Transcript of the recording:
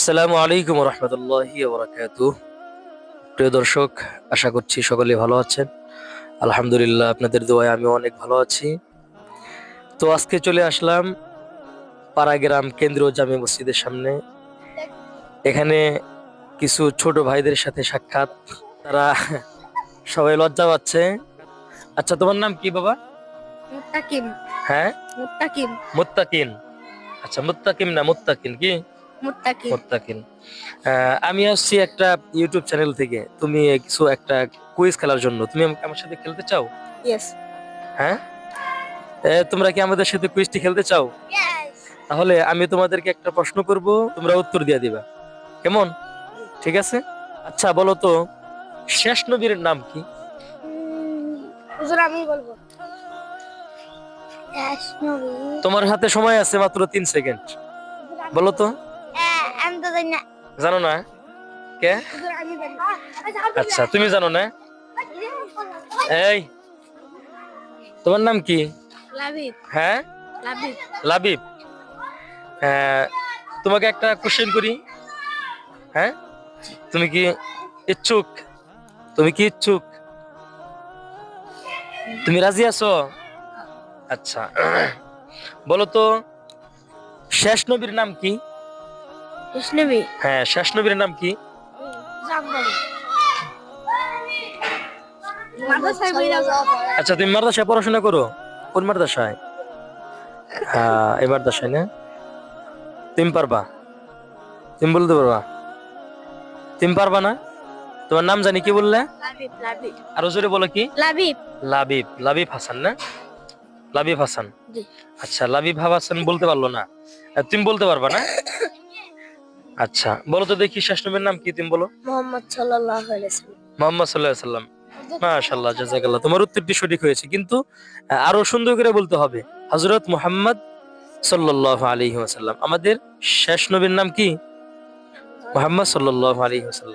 আসসালামু আলাইকুম রহমতুল্লাহি ওয়া বারাকাতুহু। প্রিয় দর্শক, আশা করছি সকলে ভালো আছেন। আলহামদুলিল্লাহ, আপনাদের দোয়ায় আমি অনেক ভালো আছি। তো আজকে চলে আসলাম পাড়াগ্রাম কেন্দ্রীয় জামে মসজিদের সামনে। এখানে কিছু ছোট ভাইদের সাথে সাক্ষাৎ। তারা সবাই লজ্জা পাচ্ছে। আচ্ছা, তোমার নাম কি বাবা? মুত্তাকিম। হ্যাঁ, মুত্তাকিম। মুত্তাকিন। আচ্ছা, মুত্তাকিম না মুত্তাকিন কি? মুত্তাকিম। মুত্তাকিন। আমি আসছি একটা ইউটিউব চ্যানেল থেকে। তুমি কিছু একটা কুইজ খেলার জন্য। তুমি আমার সাথে খেলতে চাও? ইয়েস। হ্যাঁ, তোমরা কি আমাদের সাথে কুইজটি খেলতে চাও? তাহলে আমি তোমাদেরকে একটা প্রশ্ন করব, তোমরা উত্তর দিয়ে দিবা। কেমন? ঠিক আছে। আচ্ছা, বলো তো শেষ নবীর নাম কি? হুজুর আমি বলবো। শেষ নবী। তোমার হাতে সময় আছে মাত্র 3 সেকেন্ড। বলো তো। আমি তো জানি না। জানো না? কে? হুজুর আমি জানি। আচ্ছা, তুমি জানো না? এই, তোমার নাম কি? লাবিব। হ্যাঁ, লাবিব। লাবিব। তোমাকে একটা কোশ্চেন করি। হ্যাঁ, তুমি কি ইচ্ছুক? তুমি কি ইচ্ছুক? তুমি রাজি আছো? আচ্ছা, বলো তো শেষ নবীর নাম কি? শেষ নবী। হ্যাঁ, শেষ নবীর নাম কি? মাদ্রাসায় বইরা আচ্ছা, তুমি মাদ্রাসায় পড়াশোনা করো? কোন মাদ্রাসায়? এই মাদ্রাসায় না? তুমি পারবা? তুমি বলতে পারবা? তুমি পারবা না? তোমার নাম জানি কি বললে? লাবিব। লাবিব। আরো জোরে বলো কি? লাবিব। লাবিব। লাবিব হাসান না? লাবিব হাসান। জি। আচ্ছা, লাবিব হাসান বলতে পারলো না। তুমি বলতে পারবা না? আচ্ছা, বলো তো দেখি শেষ নবীর নাম কি? তুমি বলো। মুহাম্মদ সাল্লাল্লাহু আলাইহি ওয়াসাল্লাম। মুহাম্মদ সাল্লাল্লাহু আলাইহি সাল্লাম। মাশাআল্লাহ, জাযাকাল্লাহ। তোমার উত্তরটি সঠিক হয়েছে, কিন্তু আরো সুন্দর করে বলতে হবে হযরত মুহাম্মদ সাল্লাল্লাহু আলাইহি ওয়াসাল্লাম। আমাদের শেষ নবীর নাম কি? মুহাম্মদ সাল্লাল্লাহু আলাইহি ওয়াসাল্লাম।